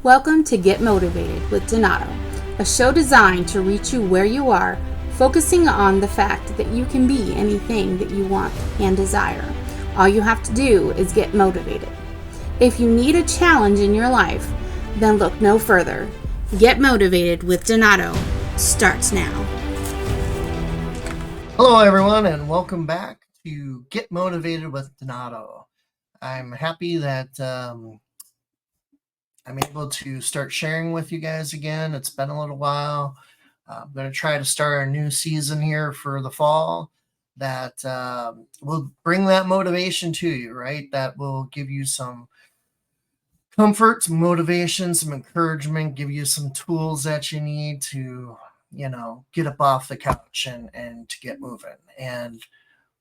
Welcome to Get Motivated with Donato, a show designed to reach you where you are, focusing on the fact that you can be anything that you want and desire. All you have to do is get motivated. If you need a challenge in your life, then look no further. Get Motivated with Donato starts now. Hello, everyone, and welcome back to Get Motivated with Donato. I'm happy that I'm able to start sharing with you guys again. It's been a little while. I'm going to try to start a new season here for the fall that will bring that motivation to you, right? That will give you some comfort, some motivation, some encouragement, give you some tools that you need to, get up off the couch and to get moving. And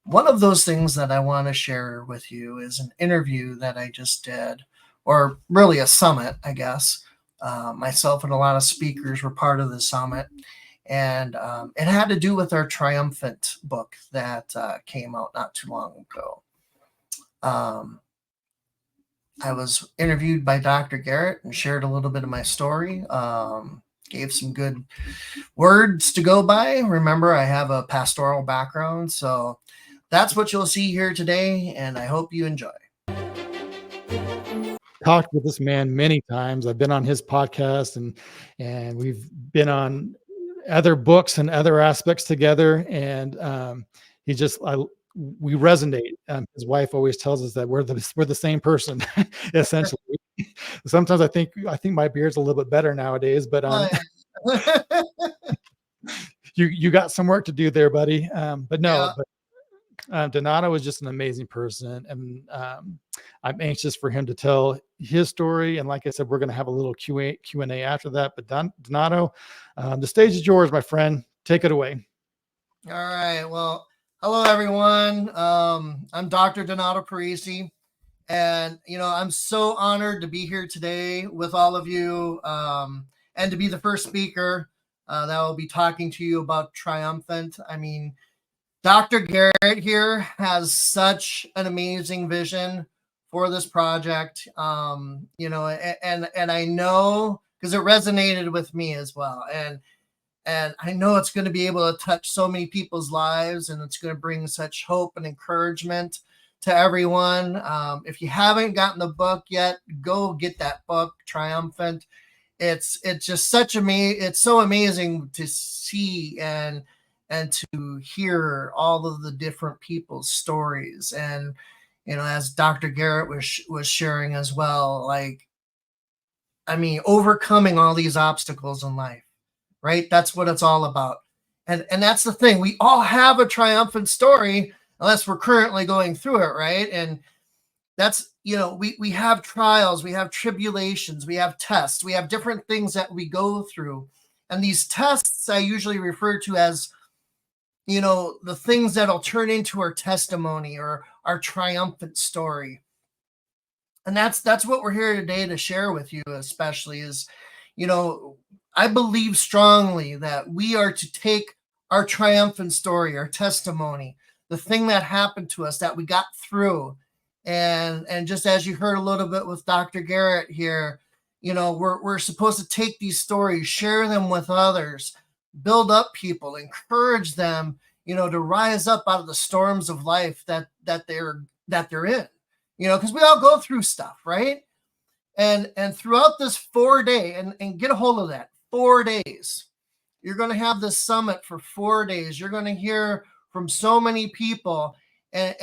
one of those things that I want to share with you is an interview that I just did, or really a summit, I guess. Myself and a lot of speakers were part of the summit. And it had to do with our Triumphant book that came out not too long ago. I was interviewed by Dr. Garrett and shared a little bit of my story. Gave some good words to go by. Remember, I have a pastoral background, so that's what you'll see here today, and I hope you enjoy. Talked with this man many times. I've been on his podcast and we've been on other books and other aspects together. And we resonate. His wife always tells us that we're the same person, essentially. Sometimes I think my beard's a little bit better nowadays, but you got some work to do there, buddy. But no, yeah. Donato is just an amazing person, and I'm anxious for him to tell his story. And like I said, we're going to have a little Q&A after that. But Donato, the stage is yours, my friend. Take it away. All right. Well, hello, everyone. I'm Dr. Donato Parisi. And, I'm so honored to be here today with all of you and to be the first speaker that will be talking to you about Triumphant. I mean, Dr. Garrett here has such an amazing vision for this project, and I know because it resonated with me as well. And I know it's going to be able to touch so many people's lives, and it's going to bring such hope and encouragement to everyone. If you haven't gotten the book yet, go get that book, Triumphant. It's just it's so amazing to see and to hear all of the different people's stories. And, as Dr. Garrett was sharing as well, overcoming all these obstacles in life, right? That's what it's all about. And that's the thing. We all have a triumphant story, unless we're currently going through it, right? And that's, we have trials, we have tribulations, we have tests, we have different things that we go through. And these tests I usually refer to as, the things that'll turn into our testimony or our triumphant story. And that's what we're here today to share with you, especially is, I believe strongly that we are to take our triumphant story, our testimony, the thing that happened to us that we got through. And just as you heard a little bit with Dr. Garrett here, we're supposed to take these stories, share them with others, build up people, encourage them, to rise up out of the storms of life that they're in, because we all go through stuff, right? And throughout this 4 day, and get a hold of that, 4 days, you're going to have this summit for 4 days. You're going to hear from so many people. And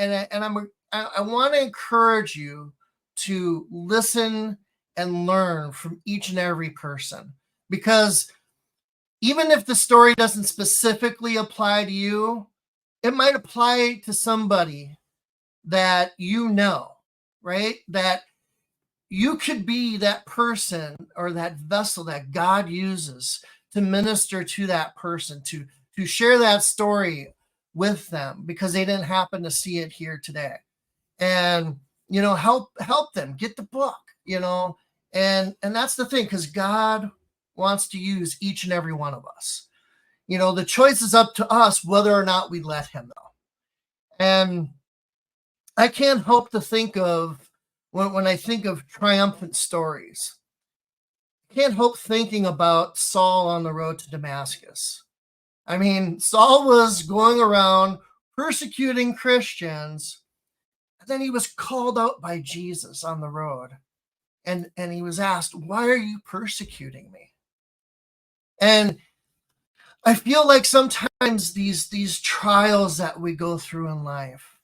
I want to encourage you to listen and learn from each and every person, because even if the story doesn't specifically apply to you, it might apply to somebody that right? That you could be that person or that vessel that God uses to minister to that person, to share that story with them because they didn't happen to see it here today. And, help them get the book, and that's the thing, because God wants to use each and every one of us. The choice is up to us whether or not we let him, though. And I can't help to think of when I think of triumphant stories, can't help thinking about Saul on the road to Damascus. I mean, Saul was going around persecuting Christians, and then he was called out by Jesus on the road. And he was asked, "Why are you persecuting me?" And I feel like sometimes these trials that we go through in life,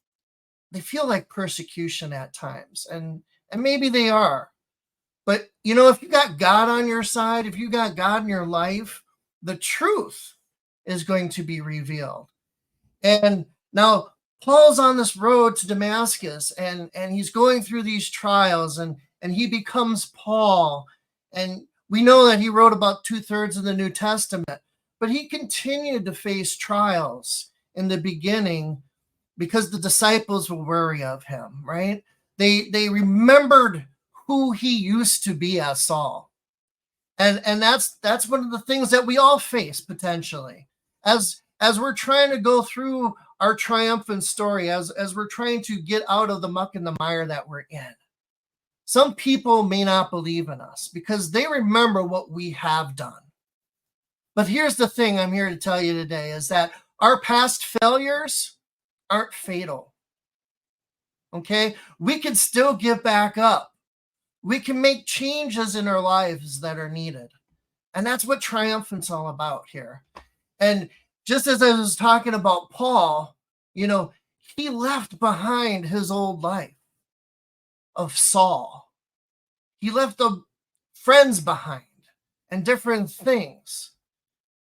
they feel like persecution at times. And maybe they are. But, if you got God on your side, if you got God in your life, the truth is going to be revealed. And now Paul's on this road to Damascus, and he's going through these trials, and he becomes Paul. And we know that he wrote about 2/3 of the New Testament, but he continued to face trials in the beginning because the disciples were wary of him, right? They remembered who he used to be as Saul. And that's one of the things that we all face potentially as we're trying to go through our triumphant story, as we're trying to get out of the muck and the mire that we're in. Some people may not believe in us because they remember what we have done. But here's the thing I'm here to tell you today is that our past failures aren't fatal. Okay? We can still get back up. We can make changes in our lives that are needed. And that's what triumphant's all about here. And just as I was talking about Paul, he left behind his old life of Saul. He left the friends behind and different things.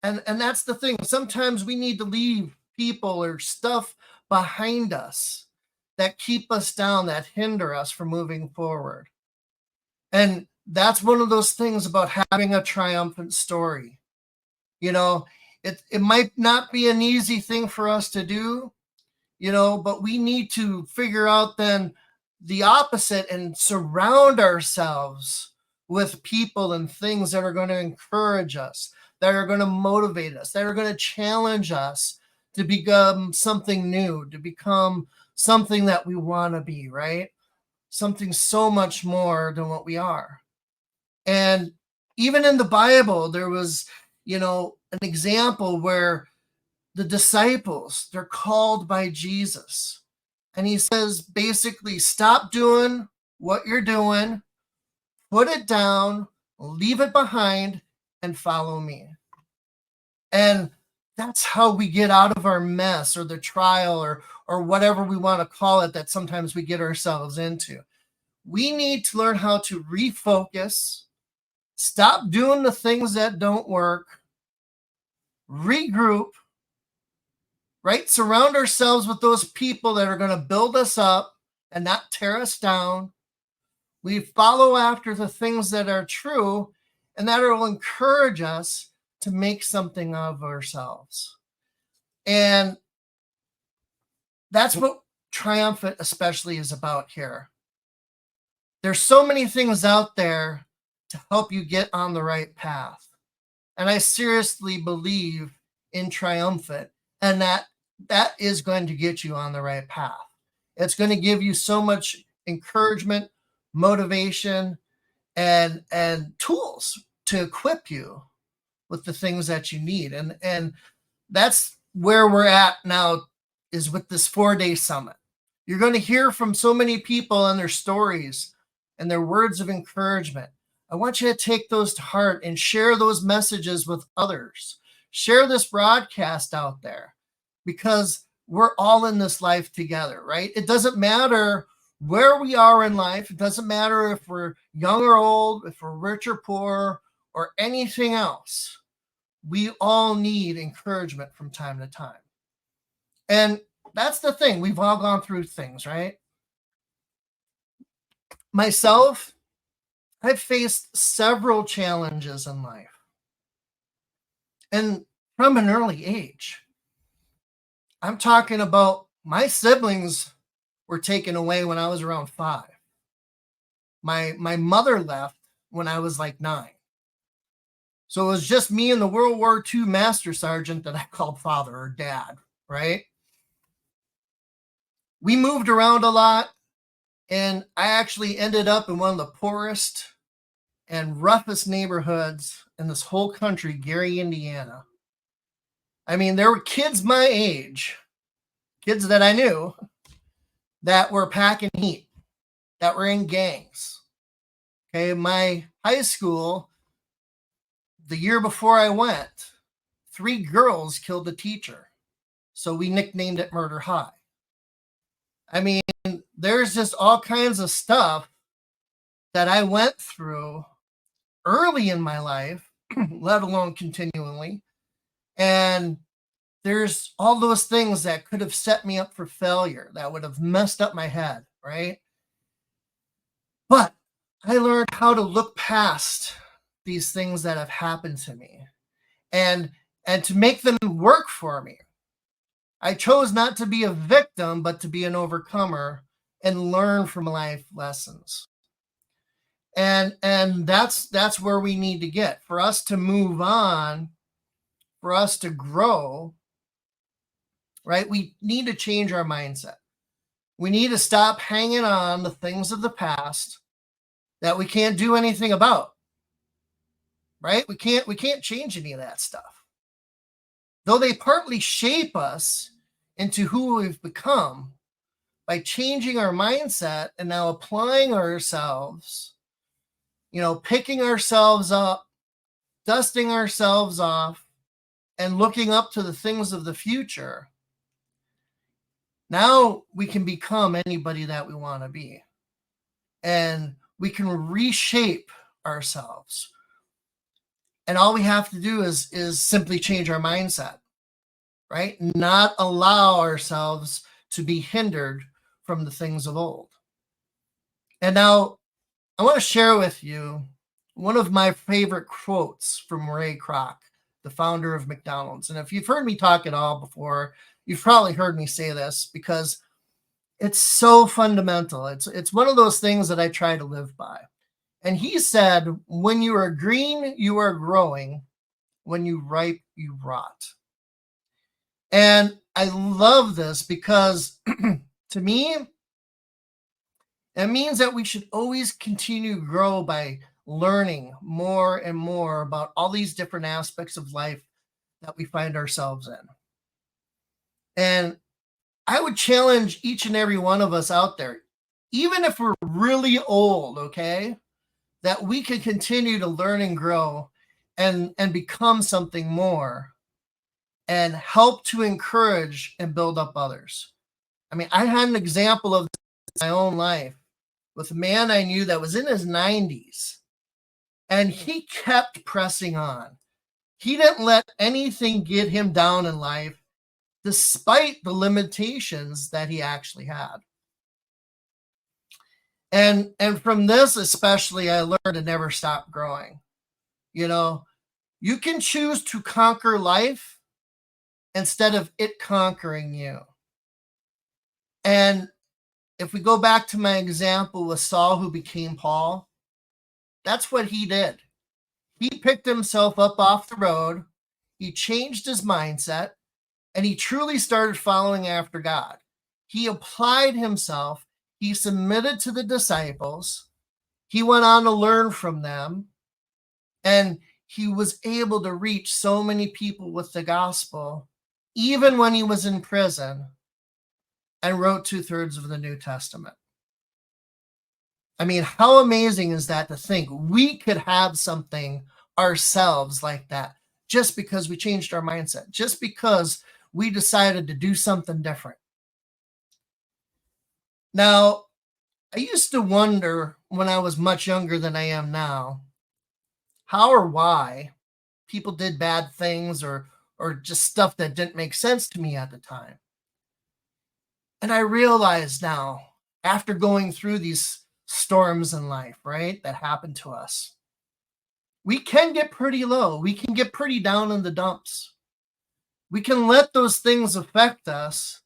And that's the thing. Sometimes we need to leave people or stuff behind us that keep us down, that hinder us from moving forward. And that's one of those things about having a triumphant story. It might not be an easy thing for us to do, but we need to figure out then the opposite and surround ourselves with people and things that are going to encourage us, that are going to motivate us, that are going to challenge us to become something new, to become something that we want to be, right? Something so much more than what we are. And even in the Bible, there was, an example where the disciples, they're called by Jesus. And he says, basically, stop doing what you're doing, put it down, leave it behind, and follow me. And that's how we get out of our mess or the trial or whatever we want to call it that sometimes we get ourselves into. We need to learn how to refocus, stop doing the things that don't work, regroup, right? Surround ourselves with those people that are going to build us up and not tear us down. We follow after the things that are true and that will encourage us to make something of ourselves. And that's what Triumphant especially is about here. There's so many things out there to help you get on the right path. And I seriously believe in Triumphant, and that is going to get you on the right path. It's going to give you so much encouragement, motivation, and tools to equip you with the things that you need. And that's where we're at now, is with this 4-day summit. You're going to hear from so many people and their stories and their words of encouragement. I want you to take those to heart and share those messages with others. Share this broadcast out there because we're all in this life together, right? It doesn't matter where we are in life. It doesn't matter if we're young or old, if we're rich or poor, or anything else. We all need encouragement from time to time. And that's the thing. We've all gone through things, right? Myself, I've faced several challenges in life. And from an early age. I'm talking about my siblings were taken away when I was around 5. My mother left when I was like 9. So it was just me and the World War II Master Sergeant that I called father or dad, right? We moved around a lot, and I actually ended up in one of the poorest and roughest neighborhoods in this whole country, Gary, Indiana. I mean, there were kids my age, kids that I knew, that were packing heat, that were in gangs. Okay, my high school, the year before I went, 3 girls killed a teacher. So we nicknamed it Murder High. I mean, there's just all kinds of stuff that I went through early in my life, let alone continually. And there's all those things that could have set me up for failure, that would have messed up my head, right? But I learned how to look past these things that have happened to me and to make them work for me. I chose not to be a victim, but to be an overcomer and learn from life lessons. And that's where we need to get. For us to move on, for us to grow, right? We need to change our mindset. We need to stop hanging on the things of the past that we can't do anything about. Right? We can't change any of that stuff. Though they partly shape us into who we've become, by changing our mindset and now applying ourselves, picking ourselves up, dusting ourselves off, and looking up to the things of the future, now we can become anybody that we want to be. And we can reshape ourselves. And all we have to do is simply change our mindset, right? Not allow ourselves to be hindered from the things of old. And now I want to share with you one of my favorite quotes from Ray Kroc, the founder of McDonald's. And if you've heard me talk at all before, you've probably heard me say this because it's so fundamental. It's one of those things that I try to live by. And he said, when you are green, you are growing. When you ripe, you rot. And I love this because to me, it means that we should always continue to grow by learning more and more about all these different aspects of life that we find ourselves in. And I would challenge each and every one of us out there, even if we're really old, okay, that we can continue to learn and grow and become something more and help to encourage and build up others. I mean, I had an example of this in my own life with a man I knew that was in his 90s, and he kept pressing on. He didn't let anything get him down in life, despite the limitations that he actually had. And from this especially, I learned to never stop growing. You can choose to conquer life instead of it conquering you. And if we go back to my example with Saul, who became Paul, that's what he did. He picked himself up off the road, he changed his mindset, and he truly started following after God. He applied himself, he submitted to the disciples, he went on to learn from them, and he was able to reach so many people with the gospel, even when he was in prison, and wrote 2/3 of the New Testament. I mean, how amazing is that to think we could have something ourselves like that just because we changed our mindset, just because we decided to do something different. Now, I used to wonder when I was much younger than I am now, how or why people did bad things or just stuff that didn't make sense to me at the time. And I realize now, after going through these storms in life, right, that happen to us, we can get pretty low. We can get pretty down in the dumps. We can let those things affect us.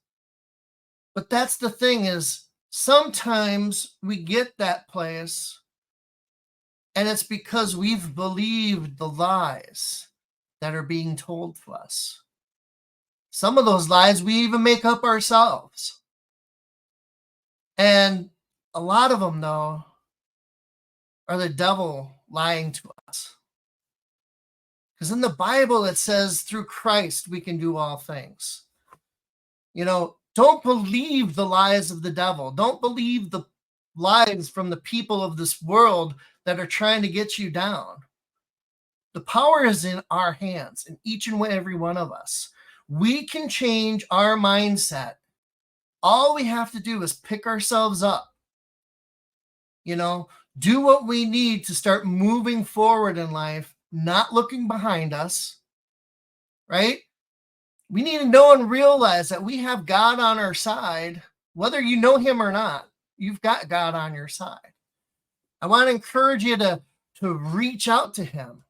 But that's the thing is, sometimes we get that place, and it's because we've believed the lies that are being told to us. Some of those lies we even make up ourselves. And a lot of them, though, are the devil lying to us. Because in the Bible, it says through Christ, we can do all things. Don't believe the lies of the devil. Don't believe the lies from the people of this world that are trying to get you down. The power is in our hands, in each and every one of us. We can change our mindset. All we have to do is pick ourselves up. Do what we need to start moving forward in life, not looking behind us, right? We need to know and realize that we have God on our side. Whether you know him or not, you've got God on your side. I want to encourage you to reach out to him,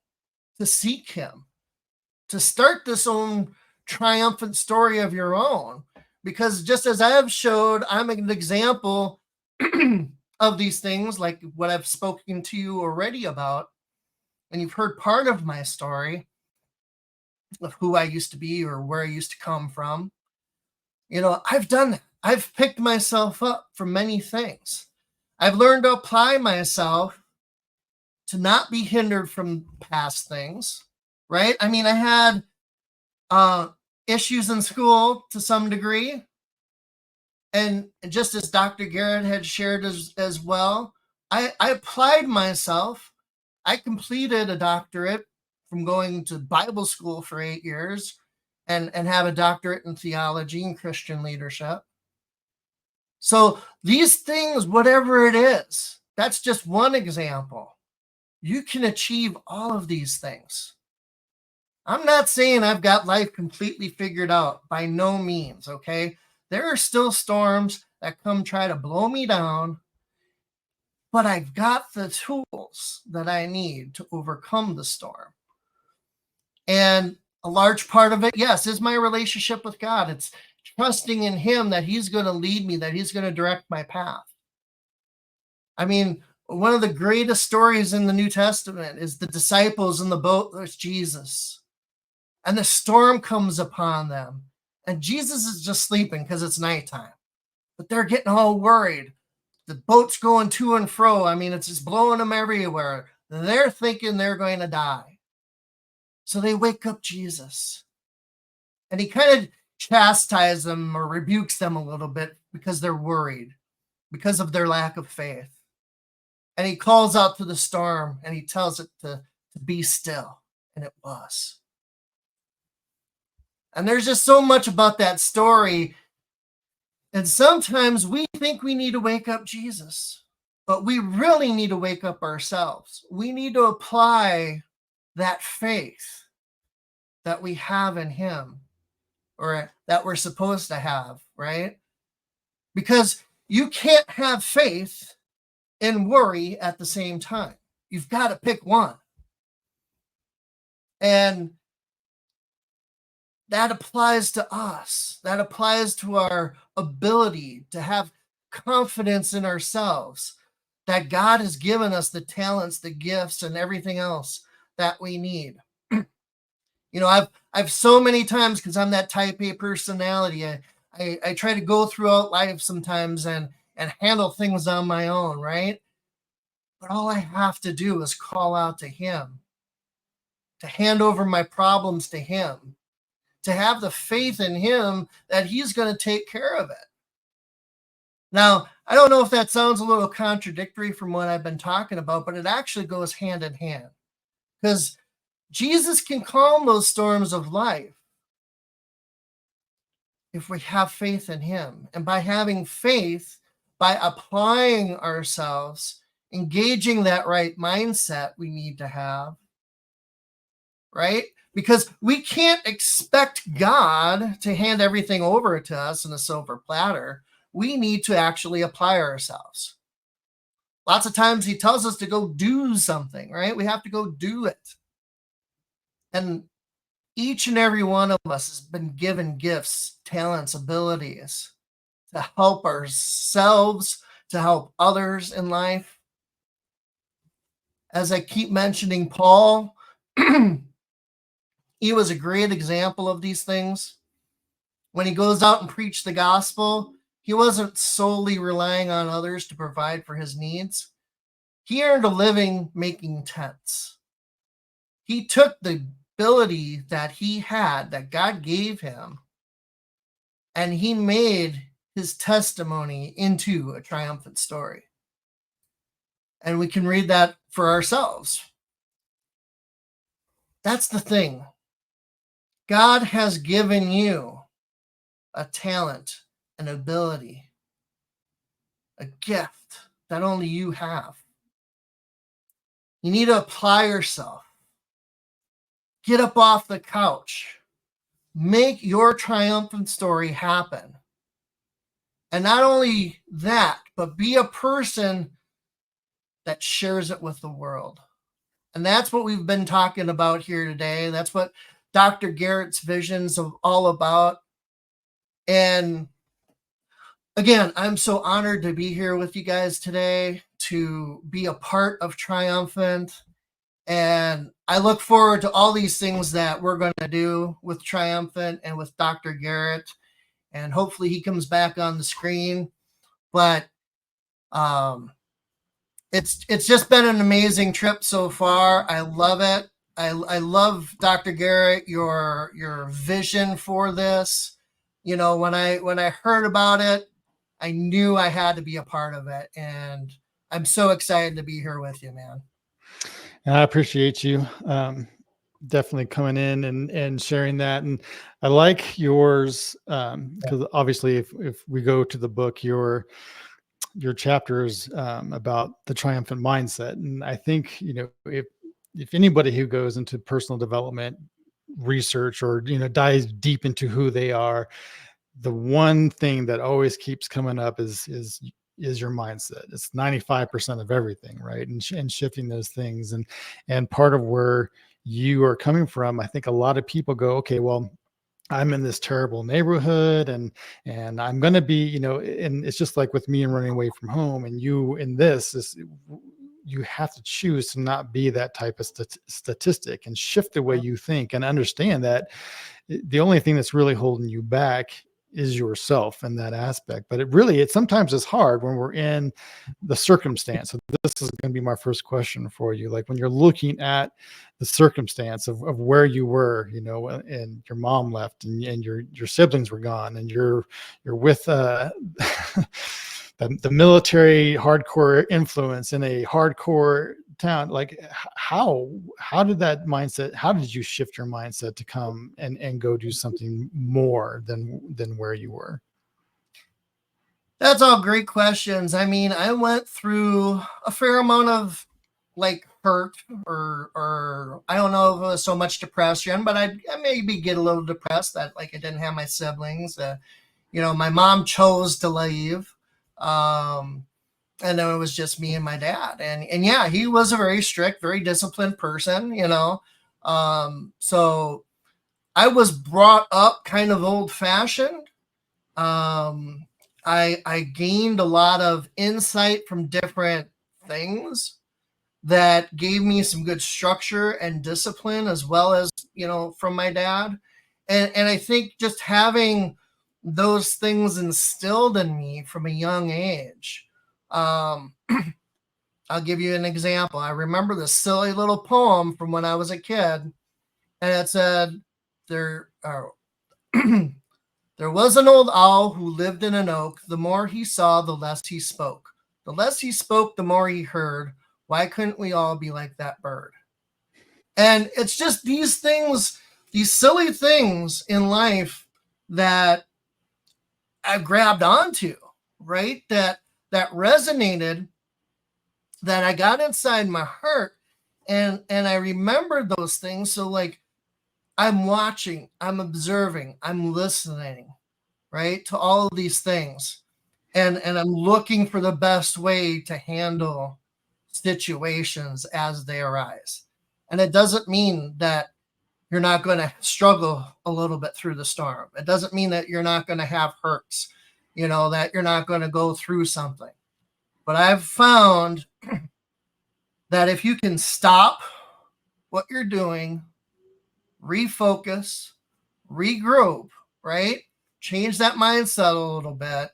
to seek him, to start this own triumphant story of your own. Because just as I have showed, I'm an example of these things, like what I've spoken to you already about, and you've heard part of my story of who I used to be or where I used to come from. I've done that. I've picked myself up from many things. I've learned to apply myself to not be hindered from past things, right? I mean, I had issues in school to some degree. And just as Dr. Garrett had shared as well, I applied myself. I completed a doctorate from going to Bible school for 8 years and have a doctorate in theology and Christian leadership. So these things, whatever it is, that's just one example. You can achieve all of these things. I'm not saying I've got life completely figured out, by no means, okay? There are still storms that come try to blow me down, but I've got the tools that I need to overcome the storm. And a large part of it, yes, is my relationship with God. It's trusting in him that he's going to lead me, that he's going to direct my path. I mean, one of the greatest stories in the New Testament is the disciples in the boat with Jesus. And the storm comes upon them. And Jesus is just sleeping because it's nighttime. But they're getting all worried. The boat's going to and fro. I mean, it's just blowing them everywhere. They're thinking they're going to die. So they wake up Jesus. And he kind of chastises them or rebukes them a little bit because they're worried, because of their lack of faith. And he calls out to the storm and he tells it to be still. And it was. And there's just so much about that story. And sometimes we think we need to wake up Jesus, but we really need to wake up ourselves. We need to apply that faith that we have in him, or that we're supposed to have, right? Because you can't have faith and worry at the same time. You've got to pick one. And that applies to us. That applies to our ability to have confidence in ourselves, that God has given us the talents, the gifts, and everything else that we need. I've so many times, because I'm that type A personality, I try to go throughout life sometimes and handle things on my own, right? But all I have to do is call out to him, to hand over my problems to him, to have the faith in him that he's going to take care of it. Now, I don't know if that sounds a little contradictory from what I've been talking about, but it actually goes hand in hand, because Jesus can calm those storms of life if we have faith in him. And by having faith, by applying ourselves, engaging that right mindset we need to have, right? Because we can't expect God to hand everything over to us in a silver platter. We need to actually apply ourselves. Lots of times he tells us to go do something, right? We have to go do it. And each and every one of us has been given gifts, talents, abilities to help ourselves, to help others in life. As I keep mentioning Paul, he was a great example of these things. When he goes out and preached the gospel, he wasn't solely relying on others to provide for his needs. He earned a living making tents. He took the ability that he had, that God gave him, and he made his testimony into a triumphant story. And we can read that for ourselves. That's the thing. God has given you a talent, an ability, a gift that only you have. You need to apply yourself. Get up off the couch. Make your triumphant story happen. And not only that, but be a person that shares it with the world. And that's what we've been talking about here today. That's what Dr. Garrett's visions are all about. And again, I'm so honored to be here with you guys today, to be a part of Triumphant. And I look forward to all these things that we're going to do with Triumphant and with Dr. Garrett. And hopefully he comes back on the screen. But it's just been an amazing trip so far. I love it. I love, Dr. Garrett, your vision for this. You know, when I heard about it, I knew I had to be a part of it. And I'm so excited to be here with you, man. I appreciate you definitely coming in and sharing that. And I like yours because obviously if we go to the book, your chapters about the triumphant mindset. And I think, you know, if anybody who goes into personal development research or, you know, dives deep into who they are, the one thing that always keeps coming up is your mindset. It's 95% of everything, right? And shifting those things. And part of where you are coming from, I think a lot of people go, okay, well, I'm in this terrible neighborhood and I'm going to be, you know, and it's just like with me and running away from home, and you in this is, you have to choose to not be that type of statistic and shift the way you think and understand that the only thing that's really holding you back is yourself in that aspect. But it sometimes is hard when we're in the circumstance. So this is going to be my first question for you. Like when you're looking at the circumstance of where you were, you know, and your mom left and your siblings were gone and you're with the military hardcore influence in a hardcore town, like how did that mindset, how did you shift your mindset to come and go do something more than where you were? That's all great questions. I mean, I went through a fair amount of like hurt or I don't know if it was so much depression, but I maybe get a little depressed that like I didn't have my siblings. You know, my mom chose to leave. And then it was just me and my dad. And yeah, he was a very strict, very disciplined person, you know. So I was brought up kind of old fashioned. I gained a lot of insight from different things that gave me some good structure and discipline, as well as, you know, from my dad. And I think just having those things instilled in me from a young age. I'll give you an example. I remember this silly little poem from when I was a kid, and it said, there was an old owl who lived in an oak. The more he saw, the less he spoke. The less he spoke, the more he heard. Why couldn't we all be like that bird? And it's just these things, these silly things in life that I grabbed onto, right? That resonated, that I got inside my heart, and I remembered those things. So like I'm watching, I'm observing, I'm listening, right, to all of these things, and I'm looking for the best way to handle situations as they arise. And it doesn't mean that you're not going to struggle a little bit through the storm. It doesn't mean that you're not going to have hurts, you know, that you're not going to go through something. But I've found that if you can stop what you're doing, refocus, regroup, right? Change that mindset a little bit,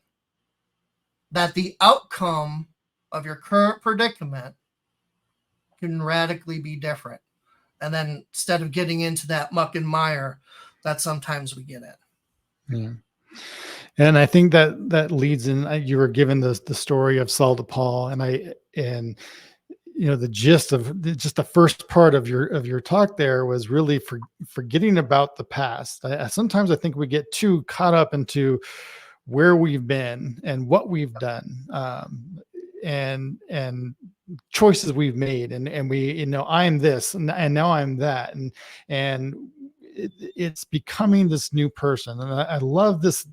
that the outcome of your current predicament can radically be different. And then instead of getting into that muck and mire that sometimes we get in. Yeah. And I think that leads in, you were given the story of Saul to Paul, and the gist of just the first part of your talk there was really forgetting about the past. Sometimes I think we get too caught up into where we've been and what we've done, and choices we've made, and we, I'm this and now I'm that, and it's becoming this new person. And I love this.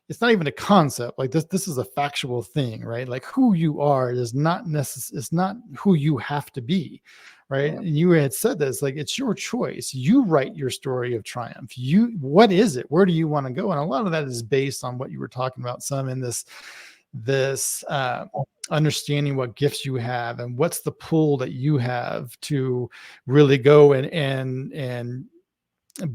It's not even a concept. Like this is a factual thing, right? Like who you are is not necessary. It's not who you have to be, right? And you had said this, like, it's your choice. You write your story of triumph. What is it? Where do you want to go? And a lot of that is based on what you were talking about, some in this understanding what gifts you have and what's the pull that you have to really go and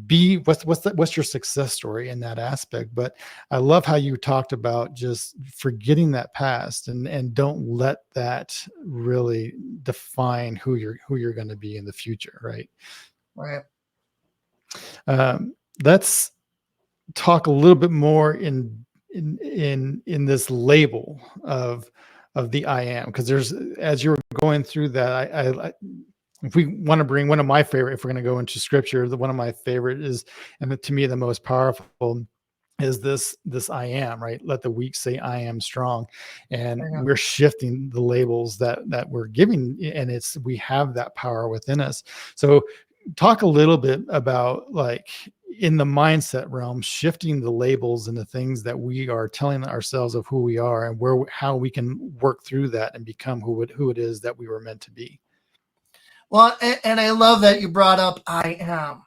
be what's your success story in that aspect. But I love how you talked about just forgetting that past and don't let that really define who you're going to be in the future. Right. Let's talk a little bit more in this label of the I am, because there's, as you were going through that, I if we want to bring one of my favorite, if we're going to go into scripture, one of my favorite is, and to me the most powerful, is this I am, right? Let the weak say I am strong. And we're shifting the labels that we're giving, and we have that power within us. So talk a little bit about, like, in the mindset realm, shifting the labels and the things that we are telling ourselves of who we are, and how we can work through that and become who it is that we were meant to be. Well, and I love that you brought up I am.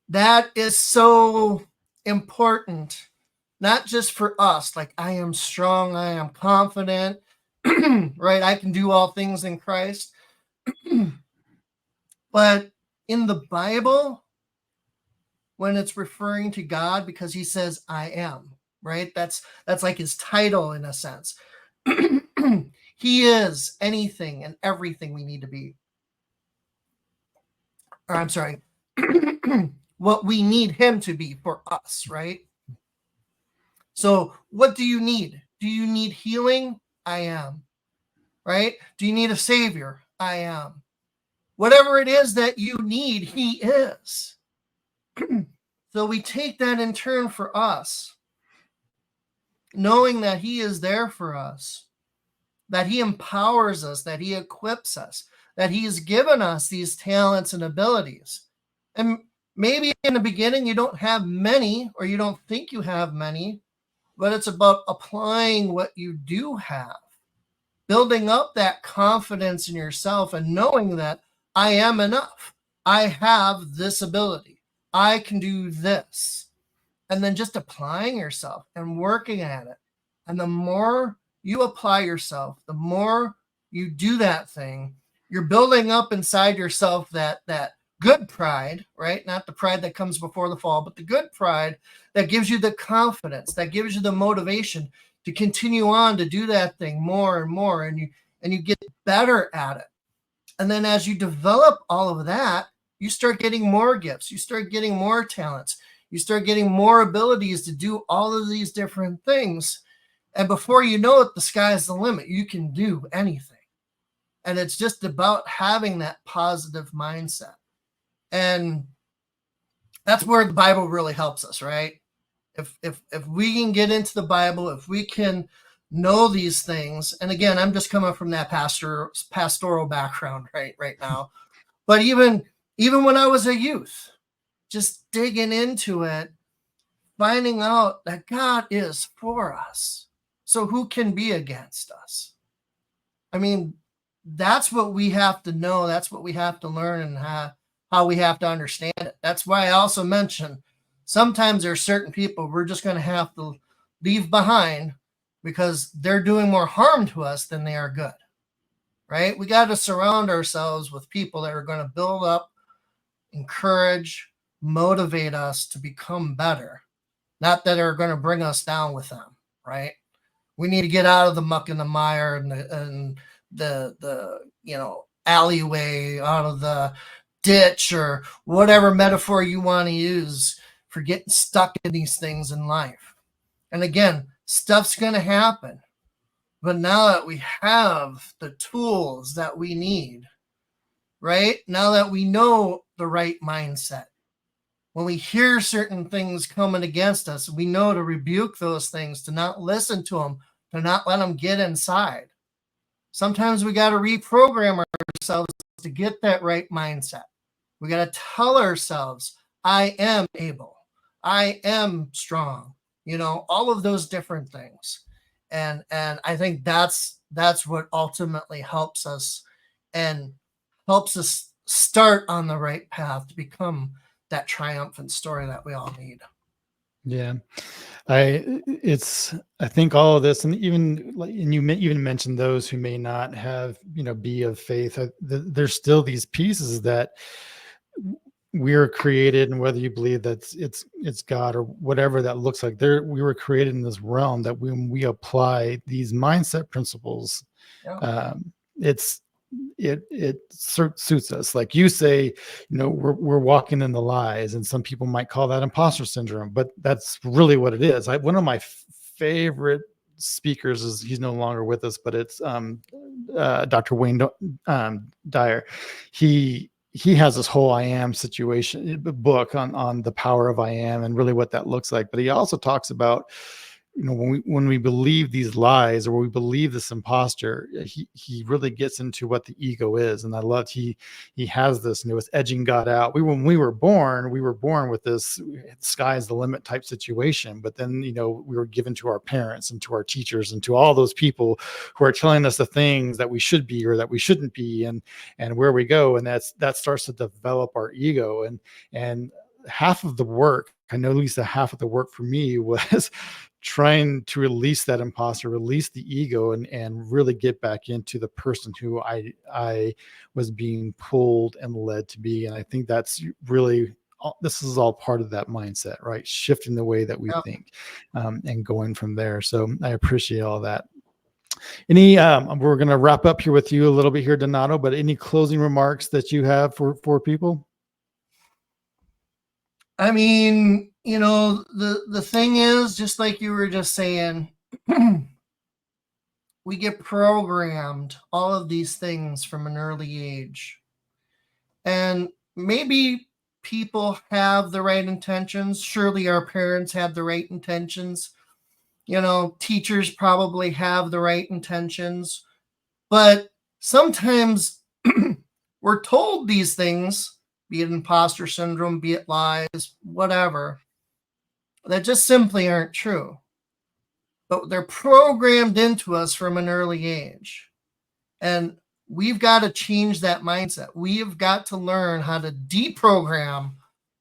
That is so important, not just for us, like I am strong, I am confident, right? I can do all things in Christ. But in the Bible, when it's referring to God, because he says I am, right? That's like his title in a sense. He is anything and everything we need to be. Or I'm sorry, what we need him to be for us, right? So what do you need? Do you need healing? I am, right? Do you need a savior? I am. Whatever it is that you need, he is. So we take that in turn for us, knowing that he is there for us, that he empowers us, that he equips us, that he's given us these talents and abilities. And maybe in the beginning you don't have many, or you don't think you have many, but it's about applying what you do have, building up that confidence in yourself and knowing that I am enough. I have this ability. I can do this. And then just applying yourself and working at it. And the more you apply yourself, the more you do that thing, you're building up inside yourself that good pride, right? Not the pride that comes before the fall, but the good pride that gives you the confidence, that gives you the motivation to continue on to do that thing more and more, and you get better at it. And then as you develop all of that, you start getting more gifts, you start getting more talents, you start getting more abilities to do all of these different things. And before you know it, the sky is the limit. You can do anything. And it's just about having that positive mindset. And that's where the Bible really helps us, right? If we can get into the Bible, if we can know these things, and again, I'm just coming from that pastoral background right now. But even when I was a youth, just digging into it, finding out that God is for us. So who can be against us? I mean, that's what we have to know. That's what we have to learn, and how we have to understand it. That's why I also mentioned sometimes there are certain people we're just going to have to leave behind because they're doing more harm to us than they are good, right? We got to surround ourselves with people that are going to build up, encourage, motivate us to become better, not that are going to bring us down with them, right? We need to get out of the muck and the mire and the alleyway, out of the ditch, or whatever metaphor you want to use for getting stuck in these things in life. And again, stuff's going to happen. But now that we have the tools that we need, right? Now that we know the right mindset, when we hear certain things coming against us, we know to rebuke those things, to not listen to them, to not let them get inside. Sometimes we got to reprogram ourselves to get that right mindset. We got to tell ourselves, I am able, I am strong, all of those different things. And I think that's what ultimately helps us, and helps us start on the right path to become that triumphant story that we all need. Yeah. I think all of this, and you even mentioned those who may not have, be of faith. There's still these pieces that we're created, and whether you believe that it's God or whatever that looks like, we were created in this realm that when we apply these mindset principles, it suits us. Like you say, we're walking in the lies, and some people might call that imposter syndrome, but that's really what it is. One of my favorite speakers he's no longer with us, but it's Dr. Wayne Dyer. He has this whole I am situation book on the power of I am and really what that looks like. But he also talks about, when we believe these lies, or we believe this imposter, he really gets into what the ego is. And I loved he has this, it's edging God out. When we were born with this sky's the limit type situation. But then, we were given to our parents and to our teachers and to all those people who are telling us the things that we should be or that we shouldn't be, and where we go. And that starts to develop our ego. And half of the work, I know at least half of the work for me was trying to release that imposter, release the ego, and really get back into the person who I was being pulled and led to be. And I think that's really, this is all part of that mindset, right? Shifting the way that we think, and going from there. So I appreciate all that. We're going to wrap up here with you a little bit here, Donato, but any closing remarks that you have for people? I mean, the thing is, just like you were just saying, we get programmed all of these things from an early age. And maybe people have the right intentions. Surely our parents had the right intentions. Teachers probably have the right intentions. But sometimes we're told these things, be it imposter syndrome, be it lies, whatever, that just simply aren't true. But they're programmed into us from an early age. And we've got to change that mindset. We've got to learn how to deprogram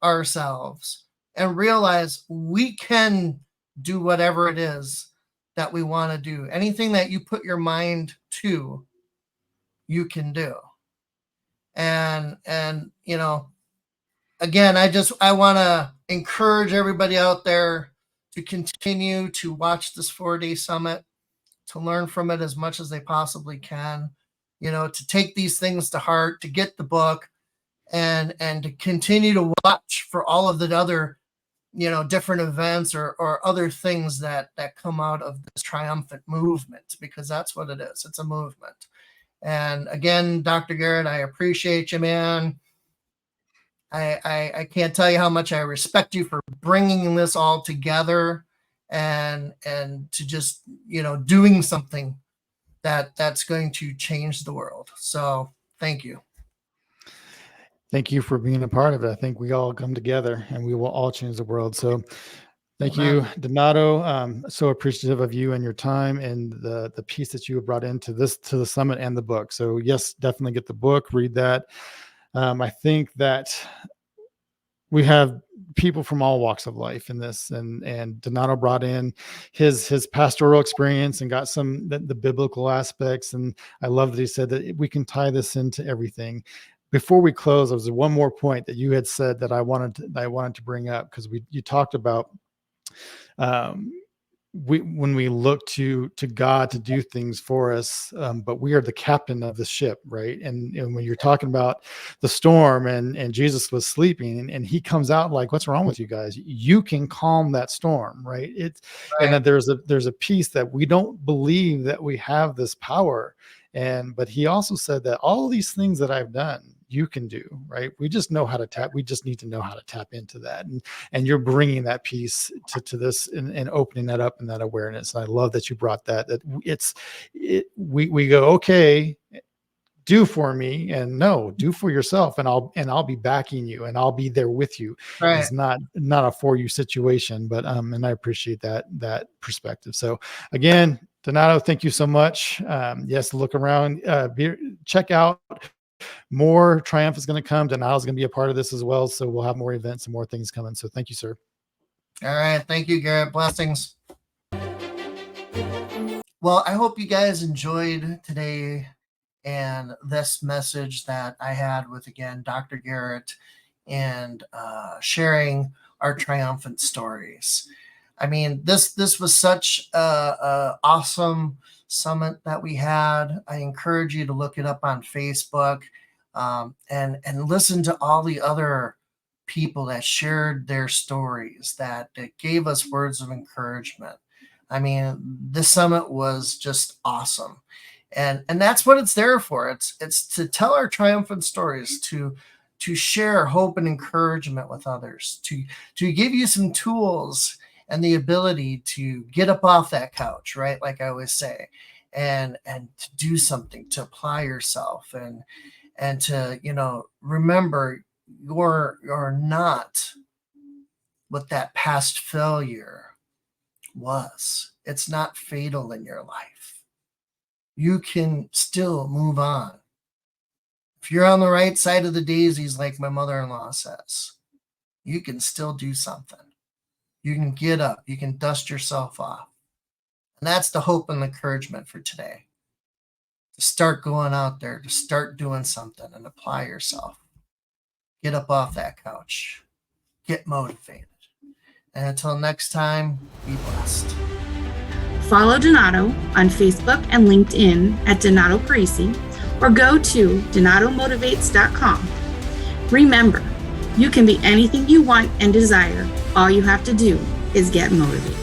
ourselves and realize we can do whatever it is that we want to do. Anything that you put your mind to, you can do. And again, I want to encourage everybody out there to continue to watch this 4-day summit, to learn from it as much as they possibly can, to take these things to heart, to get the book, and to continue to watch for all of the other, different events or other things that come out of this triumphant movement, because that's what it is. It's a movement. And again, Dr. Garrett, I appreciate you, man. I can't tell you how much I respect you for bringing this all together and to just, doing something that's going to change the world. So thank you. Thank you for being a part of it. I think we all come together and we will all change the world. So thank you, Donato. So appreciative of you and your time and the piece that you have brought into to the summit and the book. So yes, definitely get the book, read that. I think that we have people from all walks of life in this, and Donato brought in his pastoral experience and got the biblical aspects. And I love that he said that we can tie this into everything. Before we close, there was one more point that you had said that I wanted to bring up, because you talked about when we look to God to do things for us, but we are the captain of the ship, right? And when you're talking about the storm and Jesus was sleeping and he comes out like, what's wrong with you guys? You can calm that storm, right? And then there's a piece that we don't believe that we have this power. But he also said that all these things that I've done, you can do, right? We just know how to tap. We just need to know how to tap into that. And you're bringing that piece to this and opening that up and that awareness. And I love that you brought that, we go, okay, do for me, and no, do for yourself. And I'll be backing you and I'll be there with you. Right. It's not a for you situation, but, and I appreciate that perspective. So again, Donato, thank you so much. Yes, look around, check out more. Triumph is going to come. Donato's going to be a part of this as well. So we'll have more events and more things coming. So thank you, sir. All right. Thank you, Garrett. Blessings. Well, I hope you guys enjoyed today and this message that I had with, again, Dr. Garrett, and sharing our triumphant stories. I mean, this was such a awesome summit that we had. I encourage you to look it up on Facebook, and listen to all the other people that shared their stories, that gave us words of encouragement. I mean, this summit was just awesome. And that's what it's there for. It's to tell our triumphant stories, to share hope and encouragement with others, to give you some tools and the ability to get up off that couch, right? Like I always say, and to do something, to apply yourself, and to, remember you're not what that past failure was. It's not fatal in your life. You can still move on. If you're on the right side of the daisies, like my mother-in-law says, you can still do something. You can get up. You can dust yourself off. And that's the hope and encouragement for today. To start going out there, to start doing something and apply yourself. Get up off that couch. Get motivated. And until next time, be blessed. Follow Donato on Facebook and LinkedIn at Donato Parisi, or go to donatomotivates.com. Remember, you can be anything you want and desire. All you have to do is get motivated.